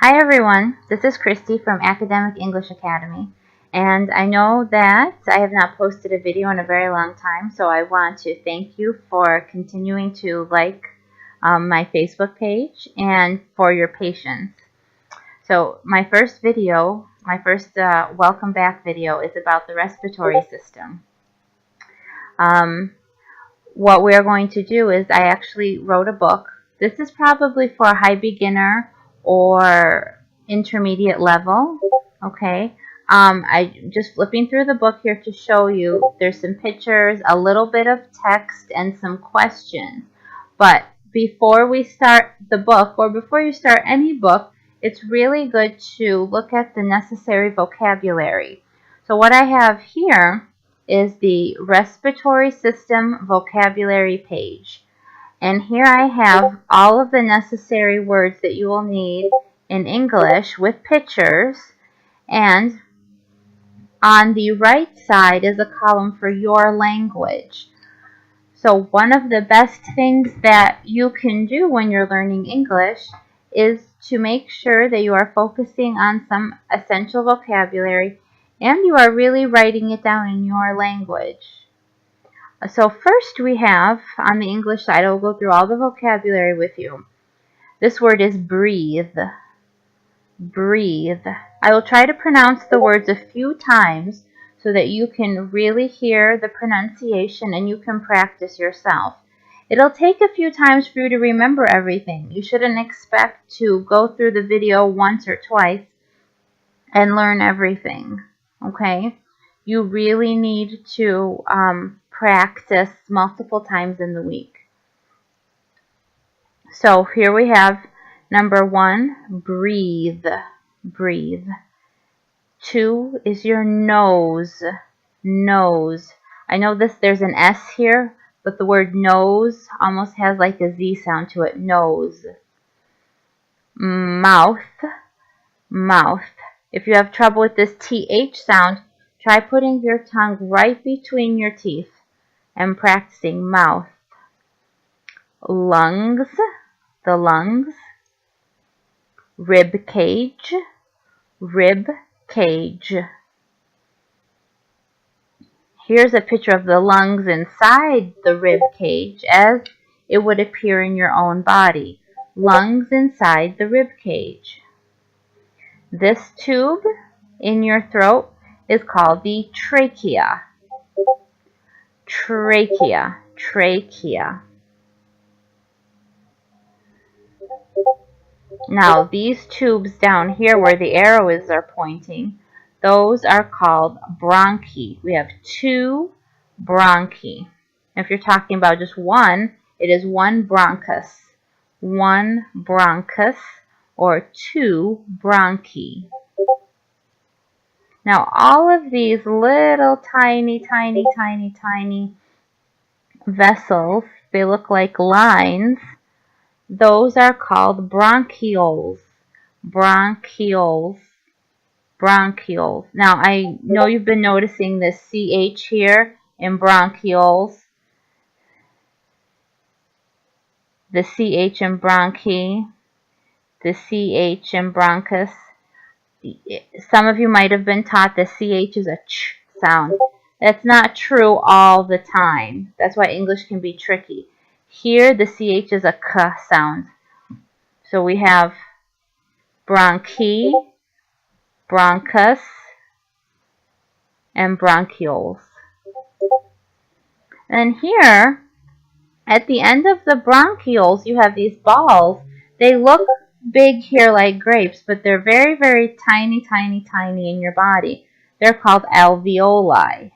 Hi everyone, this is Christy from Academic English Academy, and I know that I have not posted a video in a very long time, so I want to thank you for continuing to like my Facebook page and for your patience. So my first video, welcome back video is about the respiratory system. What we are going to do is I actually wrote a book. This is probably for a high beginner or intermediate level, okay? I just flipping through the book here to show you. There's some pictures, a little bit of text, and some questions. But before we start the book, or before you start any book, it's really good to look at the necessary vocabulary. So what I have here is the Respiratory System vocabulary page. And here I have all of the necessary words that you will need in English with pictures. And on the right side is a column for your language. So one of the best things that you can do when you're learning English is to make sure that you are focusing on some essential vocabulary and you are really writing it down in your language. So first we have, on the English side, I'll go through all the vocabulary with you. This word is breathe. Breathe. I will try to pronounce the words a few times so that you can really hear the pronunciation and you can practice yourself. It'll take a few times for you to remember everything. You shouldn't expect to go through the video once or twice and learn everything, okay? You really need to practice multiple times in the week. So here we have number 1, breathe, breathe. 2 is your nose, nose. I know there's an S here, but the word nose almost has like a Z sound to it, nose. Mouth, mouth. If you have trouble with this TH sound, try putting your tongue right between your teeth and practicing mouth. Lungs, the lungs. Rib cage, rib cage. Here's a picture of the lungs inside the rib cage as it would appear in your own body. Lungs inside the rib cage. This tube in your throat is called the trachea. Trachea, trachea. Now, these tubes down here where the arrows are pointing, those are called bronchi. We have 2 bronchi. If you're talking about just one, it is 1 bronchus. 1 bronchus or 2 bronchi. Now, all of these little tiny vessels, they look like lines. Those are called bronchioles. Bronchioles. Bronchioles. Now, I know you've been noticing this CH here in bronchioles. The CH in bronchi. The CH in bronchus. Some of you might have been taught the CH is a ch sound. That's not true all the time. That's why English can be tricky. Here, the CH is a k sound. So we have bronchi, bronchus, and bronchioles. And here, at the end of the bronchioles, you have these balls. They look big here like grapes, but they're very tiny in your body. They're called alveoli.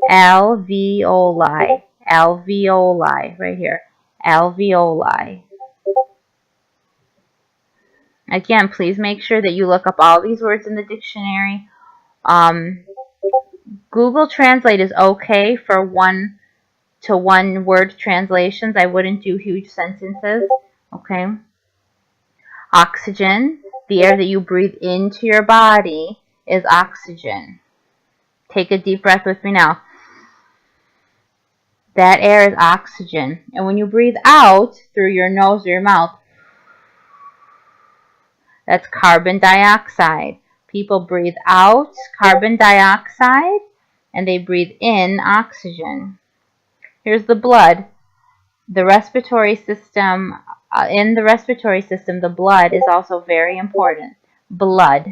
Alveoli. Alveoli, right here. Alveoli. Again, please make sure that you look up all these words in the dictionary. Google Translate is okay for 1-to-1 word translations. I wouldn't do huge sentences, okay? Oxygen, the air that you breathe into your body, is oxygen. Take a deep breath with me now. That air is oxygen. And when you breathe out through your nose or your mouth, That's carbon dioxide. People breathe out carbon dioxide and they breathe in oxygen. Here's the blood. The respiratory system, in the respiratory system, the blood is also very important. Blood.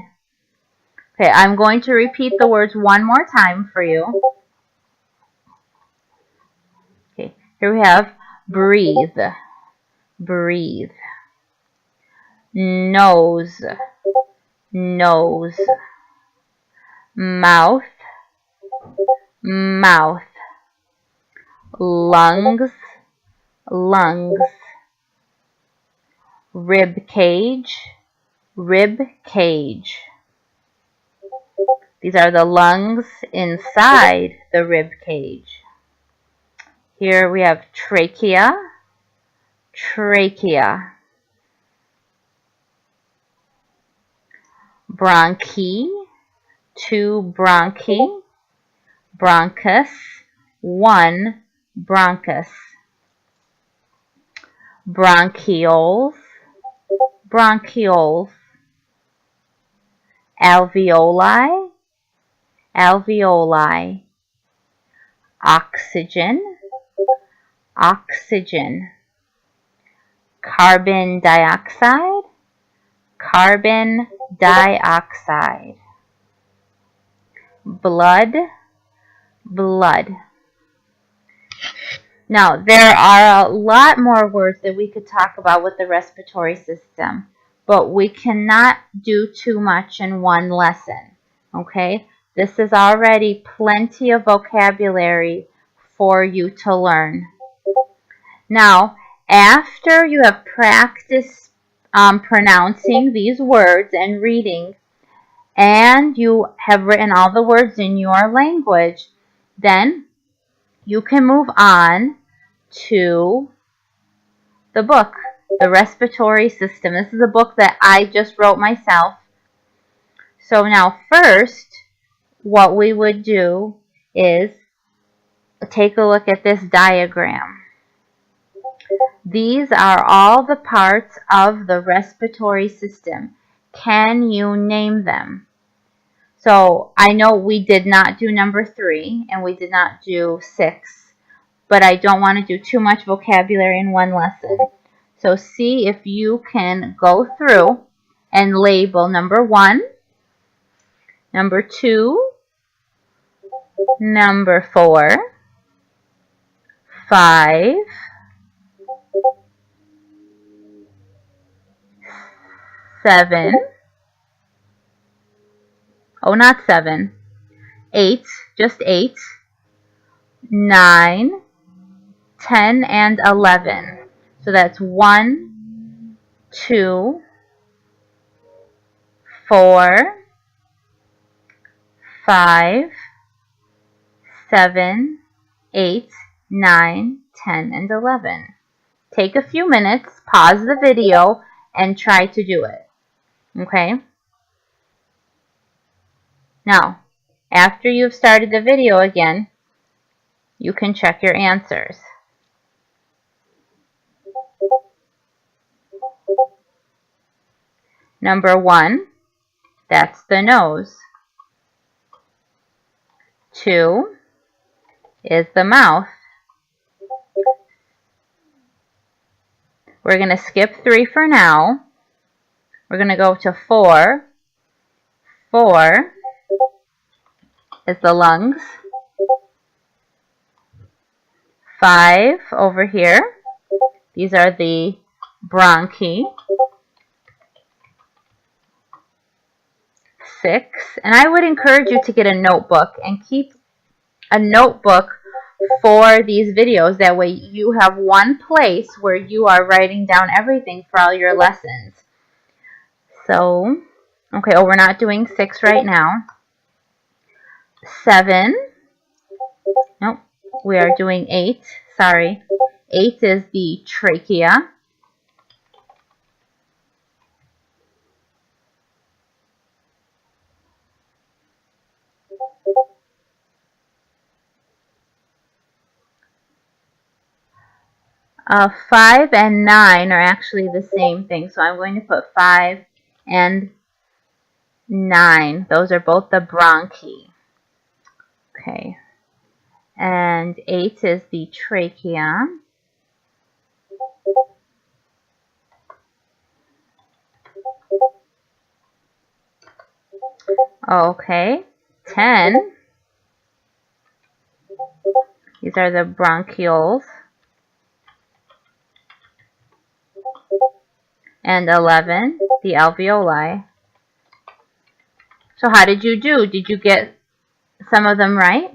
Okay, I'm going to repeat the words one more time for you. Okay, here we have breathe, breathe. Nose, nose. Mouth, mouth. Lungs, lungs. Rib cage, rib cage. These are the lungs inside the rib cage. Here we have trachea, trachea. Bronchi, 2 bronchi. Bronchus, 1 bronchus. Bronchioles, bronchioles. Alveoli, alveoli. Oxygen, oxygen. Carbon dioxide, carbon dioxide. Blood, blood. Now, there are a lot more words that we could talk about with the respiratory system, but we cannot do too much in one lesson, okay? This is already plenty of vocabulary for you to learn. Now, after you have practiced pronouncing these words and reading, and you have written all the words in your language, then you can move on to the book, The Respiratory System. This is a book that I just wrote myself. So now first, what we would do is take a look at this diagram. These are all the parts of the respiratory system. Can you name them? So I know we did not do number 3 and we did not do 6, but I don't want to do too much vocabulary in one lesson. So see if you can go through and label number 1, number 2, number 4, 5, 7, oh not 7, 8, just 8, 9, 10, and 11. So that's 1, 2, 4, 5, 7, 8, 9, 10, and 11. Take a few minutes, pause the video, and try to do it. Okay? Now, after you've started the video again, you can check your answers. Number 1, that's the nose. 2 is the mouth. We're going to skip 3 for now. We're going to go to 4. 4 is the lungs. 5 over here. These are the bronchi. 6, and I would encourage you to get a notebook and keep a notebook for these videos. That way you have one place where you are writing down everything for all your lessons. So, okay, oh, we're not doing 6 right now. 7, nope, we are doing 8, sorry. 8 is the trachea. 5 and 9 are actually the same thing, so I'm going to put 5 and 9. Those are both the bronchi. Okay. And 8 is the trachea. Okay. 10. These are the bronchioles. And 11, the alveoli. So how did you do? Did you get some of them right?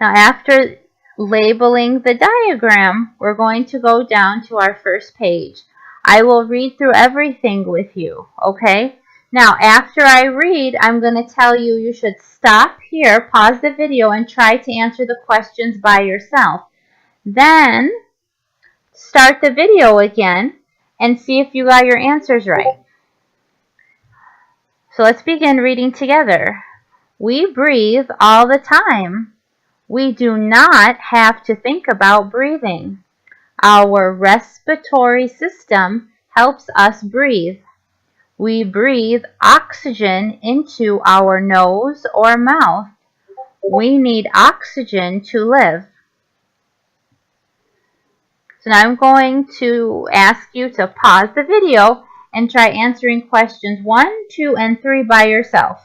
Now after labeling the diagram, we're going to go down to our first page. I will read through everything with you, okay? Now after I read, I'm going to tell you you should stop here, pause the video, and try to answer the questions by yourself. Then start the video again and see if you got your answers right. So let's begin reading together. We breathe all the time. We do not have to think about breathing. Our respiratory system helps us breathe. We breathe oxygen into our nose or mouth. We need oxygen to live. So now I'm going to ask you to pause the video and try answering questions 1, 2, and 3 by yourself.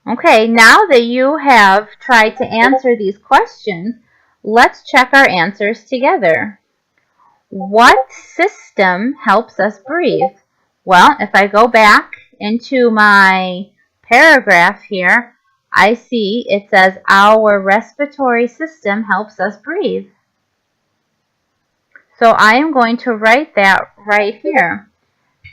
Okay, now that you have tried to answer these questions, let's check our answers together. What system helps us breathe? Well, if I go back into my paragraph here, I see it says our respiratory system helps us breathe. So I am going to write that right here.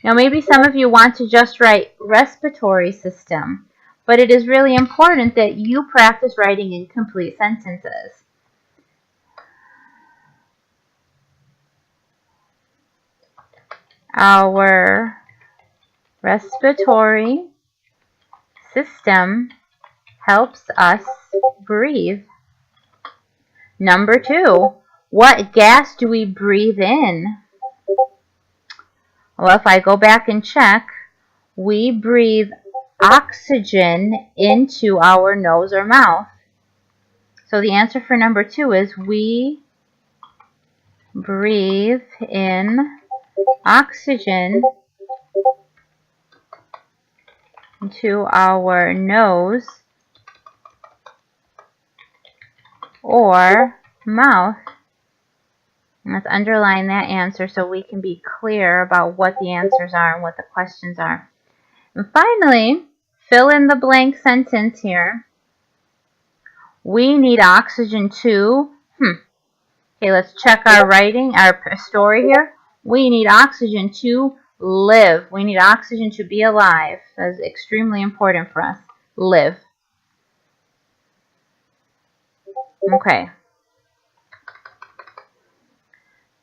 Now maybe some of you want to just write respiratory system, but it is really important that you practice writing in complete sentences. Our respiratory system helps us breathe. Number 2, what gas do we breathe in? Well, if I go back and check, we breathe oxygen into our nose or mouth. So the answer for number 2 is we breathe in oxygen into our nose or mouth. Let's underline that answer so we can be clear about what the answers are and what the questions are. And finally, fill in the blank sentence here. We need oxygen to, Okay, let's check our writing, our story here. We need oxygen to live. We need oxygen to be alive. That is extremely important for us. Live. Okay.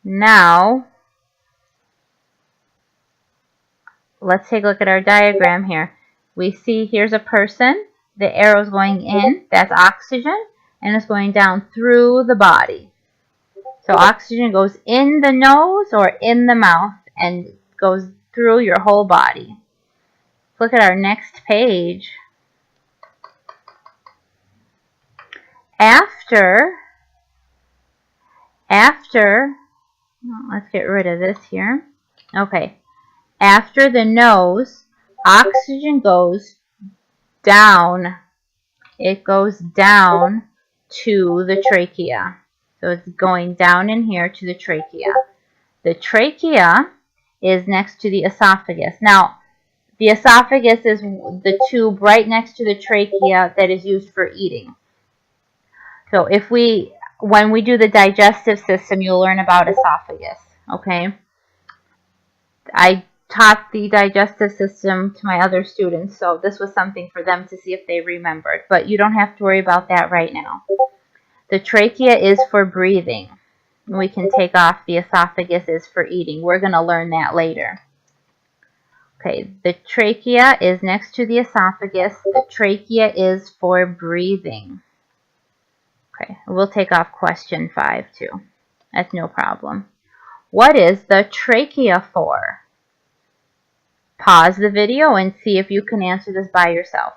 Now, let's take a look at our diagram here. We see here's a person. The arrow's going in. That's oxygen. And it's going down through the body. So oxygen goes in the nose or in the mouth and goes through your whole body. Look at our next page. After, let's get rid of this here. Okay. After the nose, oxygen goes down. It goes down to the trachea. So it's going down in here to the trachea. The trachea is next to the esophagus. Now, the esophagus is the tube right next to the trachea that is used for eating. So when we do the digestive system, you'll learn about esophagus, okay? I taught the digestive system to my other students, so this was something for them to see if they remembered. But you don't have to worry about that right now. The trachea is for breathing. We can take off the esophagus is for eating. We're going to learn that later. Okay, the trachea is next to the esophagus. The trachea is for breathing. Okay, we'll take off question 5 too. That's no problem. What is the trachea for? Pause the video and see if you can answer this by yourself.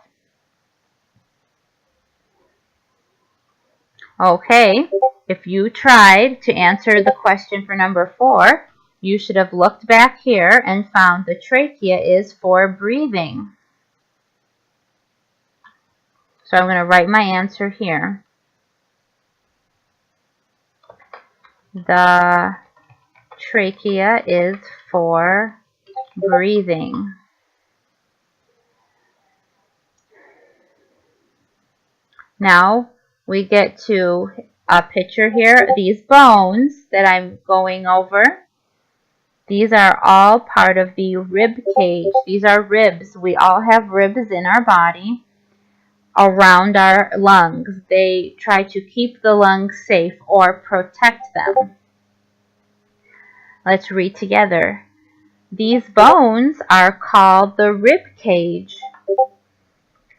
Okay, if you tried to answer the question for number 4, you should have looked back here and found the trachea is for breathing. So I'm going to write my answer here. The trachea is for breathing. Now we get to a picture here. These bones that I'm going over, these are all part of the rib cage. These are ribs. We all have ribs in our body around our lungs. They try to keep the lungs safe or protect them. Let's read together. These bones are called the rib cage.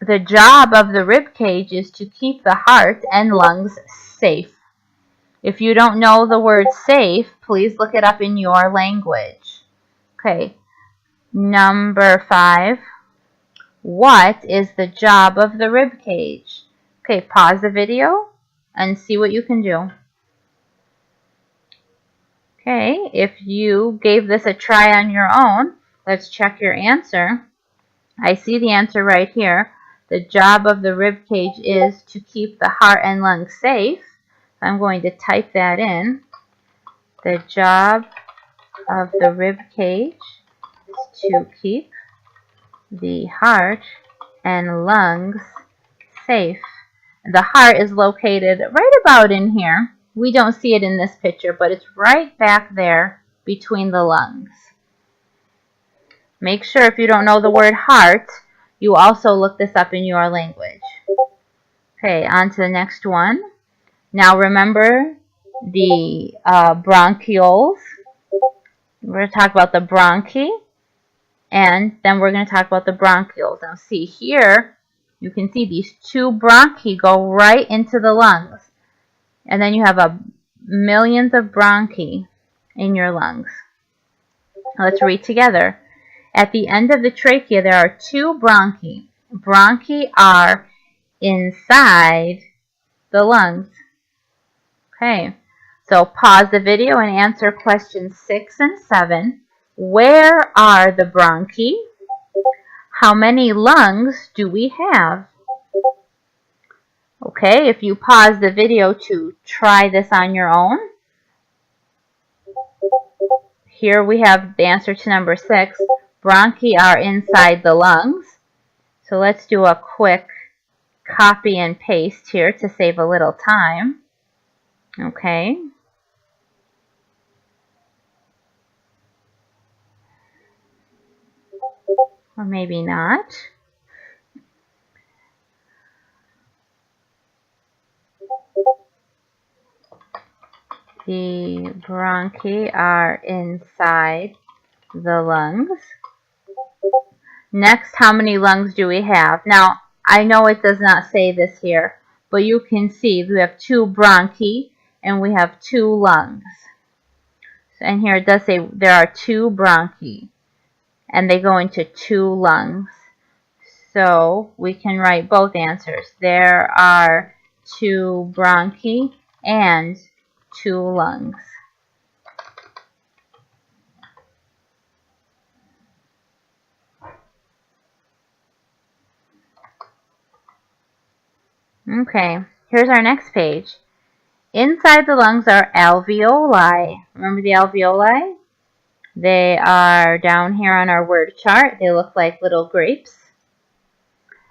The job of the rib cage is to keep the heart and lungs safe. If you don't know the word safe, please look it up in your language. Okay, number 5. What is the job of the rib cage? Okay, pause the video and see what you can do. Okay, if you gave this a try on your own, let's check your answer. I see the answer right here. The job of the rib cage is to keep the heart and lungs safe. I'm going to type that in. The job of the rib cage is to keep the heart and lungs safe. The heart is located right about in here. We don't see it in this picture, but it's right back there between the lungs. Make sure if you don't know the word heart, you also look this up in your language. Okay, on to the next one. Now remember the bronchioles. We're going to talk about the bronchi, and then we're going to talk about the bronchioles. Now see here, you can see these 2 bronchi go right into the lungs. And then you have millions of bronchi in your lungs. Let's read together. At the end of the trachea, there are 2 bronchi. Bronchi are inside the lungs. Okay, so pause the video and answer questions 6 and 7. Where are the bronchi? How many lungs do we have? Okay, if you pause the video to try this on your own, here we have the answer to number 6. Bronchi are inside the lungs. So let's do a quick copy and paste here to save a little time. Okay. Or maybe not. The bronchi are inside the lungs. Next, how many lungs do we have? Now, I know it does not say this here, but you can see we have 2 bronchi and we have 2 lungs. And here it does say there are 2 bronchi and they go into 2 lungs. So we can write both answers. There are 2 bronchi and 2 lungs. Okay, here's our next page. Inside the lungs are alveoli. Remember the alveoli? They are down here on our word chart. They look like little grapes.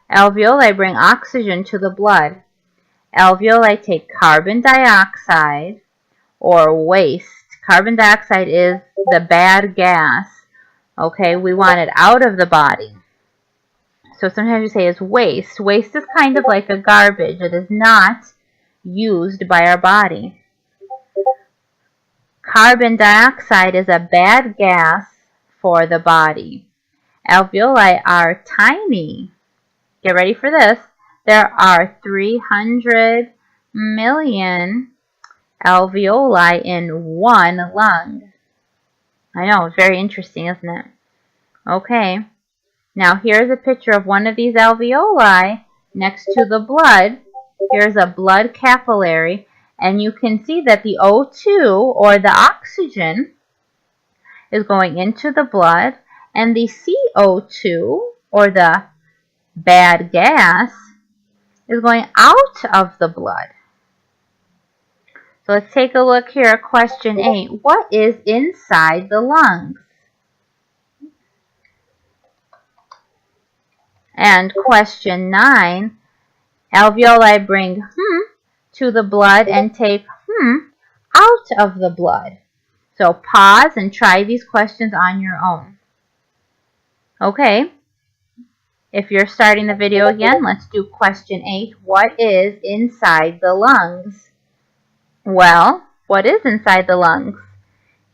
Alveoli bring oxygen to the blood. Alveoli take carbon dioxide or waste. Carbon dioxide is the bad gas. Okay, we want it out of the body. So sometimes we say is waste. Waste is kind of like a garbage. It is not used by our body. Carbon dioxide is a bad gas for the body. Alveoli are tiny. Get ready for this. There are 300 million alveoli in one lung. I know, it's very interesting, isn't it? Okay, now here's a picture of one of these alveoli next to the blood. Here's a blood capillary, and you can see that the O2, or the oxygen, is going into the blood, and the CO2, or the bad gas, is going out of the blood. So let's take a look here at question 8. What is inside the lungs? And question 9, alveoli bring to the blood and take out of the blood. So pause and try these questions on your own. Okay, if you're starting the video again, let's do question 8. What is inside the lungs? Well, what is inside the lungs?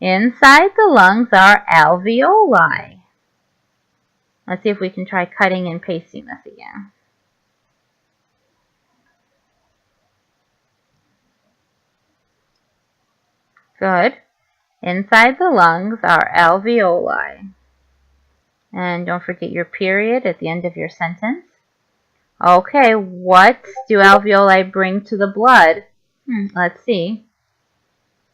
Inside the lungs are alveoli. Let's see if we can try cutting and pasting this again. Good. Inside the lungs are alveoli. And don't forget your period at the end of your sentence. Okay, what do alveoli bring to the blood? Let's see.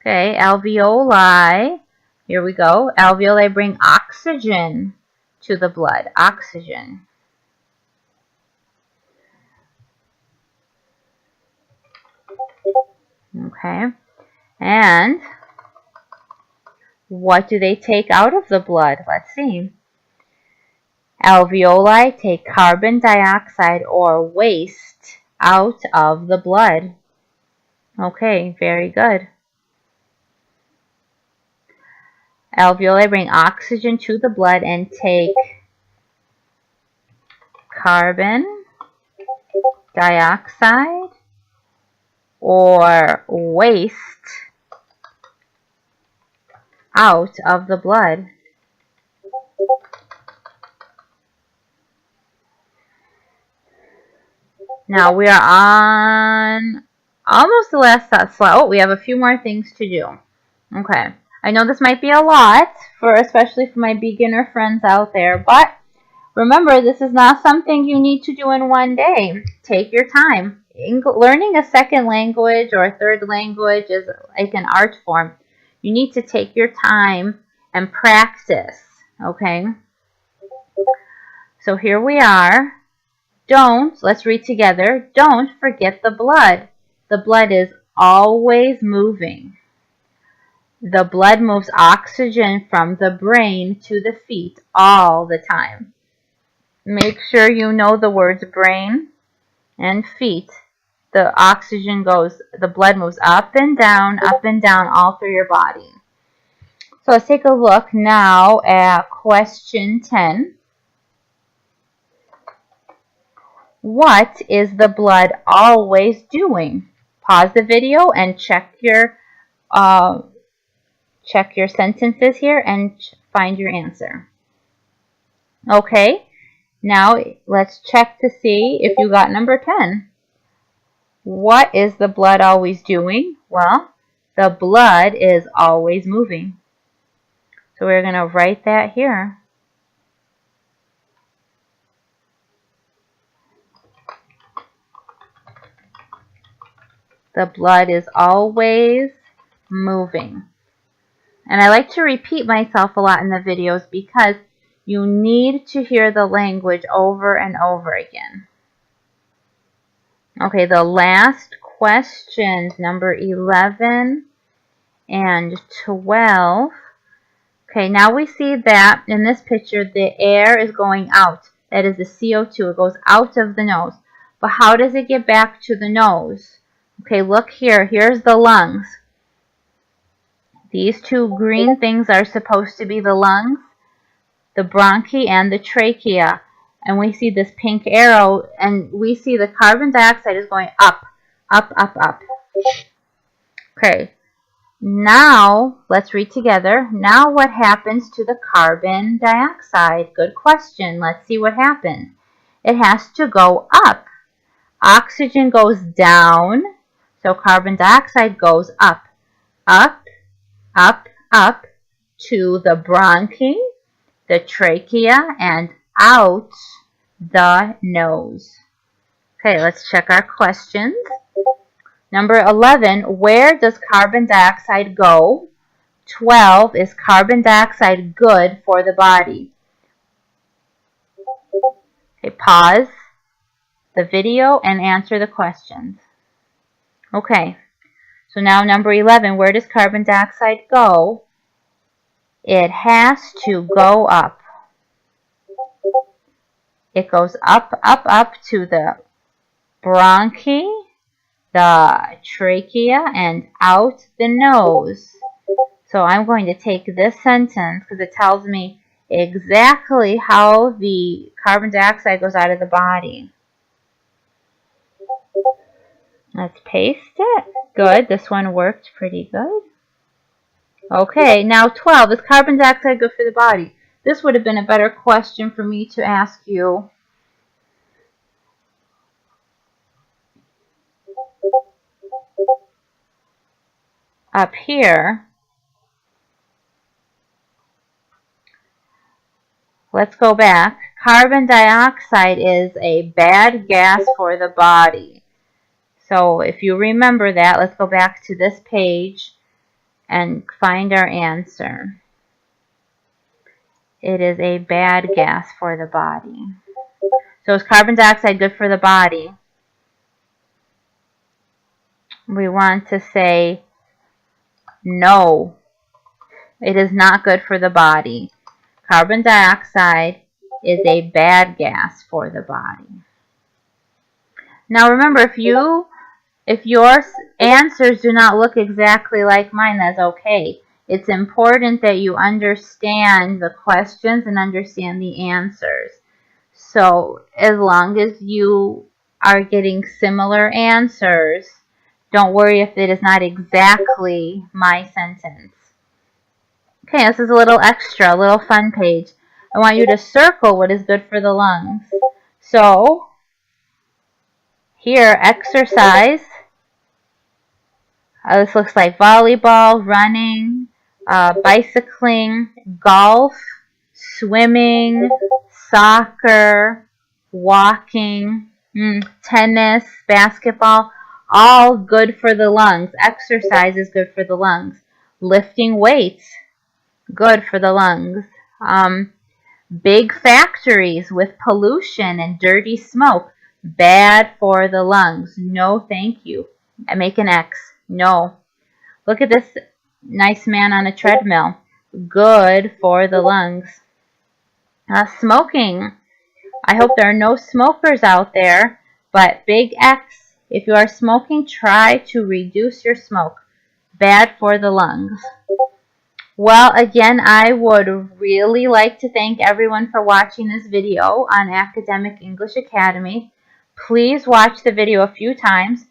Okay, alveoli. Here we go. Alveoli bring oxygen to the blood. Oxygen. Okay. And what do they take out of the blood? Let's see. Alveoli take carbon dioxide or waste out of the blood. Okay, very good. Alveoli bring oxygen to the blood and take carbon dioxide or waste out of the blood. Now we are on almost the last slide. Oh, we have a few more things to do. Okay. I know this might be a lot, especially for my beginner friends out there, but remember, this is not something you need to do in one day. Take your time. Learning a second language or a third language is like an art form. You need to take your time and practice, okay? So here we are. Let's read together. Don't forget the blood. The blood is always moving. The blood moves oxygen from the brain to the feet all the time. Make sure you know the words brain and feet. The blood moves up and down, all through your body. So let's take a look now at question 10. What is the blood always doing? Pause the video and check your sentences here and find your answer. Okay, now let's check to see if you got number 10. What is the blood always doing? Well, the blood is always moving. So we're going to write that here. The blood is always moving. And I like to repeat myself a lot in the videos because you need to hear the language over and over again. Okay, the last questions, number 11 and 12. Okay, now we see that in this picture, the air is going out. That is the CO2. It goes out of the nose. But how does it get back to the nose? Okay, look here. Here's the lungs. These two green things are supposed to be the lungs, the bronchi and the trachea. And we see this pink arrow, and we see the carbon dioxide is going up, up, up, up. Okay, now let's read together. Now what happens to the carbon dioxide? Good question. Let's see what happens. It has to go up. Oxygen goes down, so carbon dioxide goes up, up, up, up, to the bronchi, the trachea, and out the nose. Okay, let's check our questions. Number 11, where does carbon dioxide go? 12, is carbon dioxide good for the body? Okay, pause the video and answer the questions. Okay, so now number 11, where does carbon dioxide go? It has to go up. It goes up, up, up to the bronchi, the trachea, and out the nose. So I'm going to take this sentence because it tells me exactly how the carbon dioxide goes out of the body. Let's paste it. Good. This one worked pretty good. Okay, now 12. Is carbon dioxide good for the body? This would have been a better question for me to ask you. Up here. Let's go back. Carbon dioxide is a bad gas for the body. So if you remember that, let's go back to this page and find our answer. It is a bad gas for the body. So is carbon dioxide good for the body? We want to say no. It is not good for the body. Carbon dioxide is a bad gas for the body. Now remember, if your answers do not look exactly like mine, that's okay. It's important that you understand the questions and understand the answers. So as long as you are getting similar answers, don't worry if it is not exactly my sentence. Okay, this is a little extra, a little fun page. I want you to circle what is good for the lungs. So here, exercise. This looks like volleyball, running, bicycling, golf, swimming, soccer, walking, tennis, basketball, all good for the lungs. Exercise is good for the lungs. Lifting weights, good for the lungs. Big factories with pollution and dirty smoke, bad for the lungs. No, thank you. I make an X. No. Look at this nice man on a treadmill. Good for the lungs. Smoking. I hope there are no smokers out there, but big X. If you are smoking, try to reduce your smoke. Bad for the lungs. Well, again, I would really like to thank everyone for watching this video on Academic English Academy. Please watch the video a few times.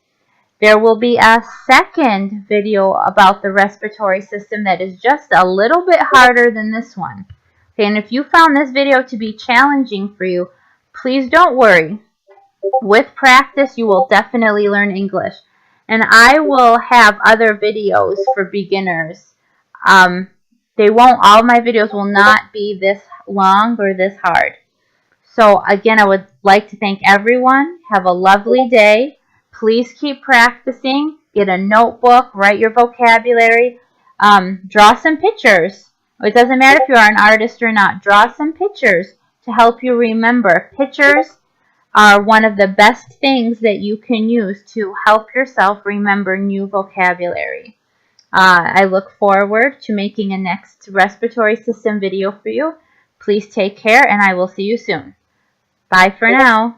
There will be a second video about the respiratory system that is just a little bit harder than this one. Okay, and if you found this video to be challenging for you, please don't worry. With practice, you will definitely learn English. And I will have other videos for beginners. All my videos will not be this long or this hard. So again, I would like to thank everyone. Have a lovely day. Please keep practicing. Get a notebook. Write your vocabulary. Draw some pictures. It doesn't matter if you are an artist or not. Draw some pictures to help you remember. Pictures are one of the best things that you can use to help yourself remember new vocabulary. I look forward to making a next respiratory system video for you. Please take care, and I will see you soon. Bye for now.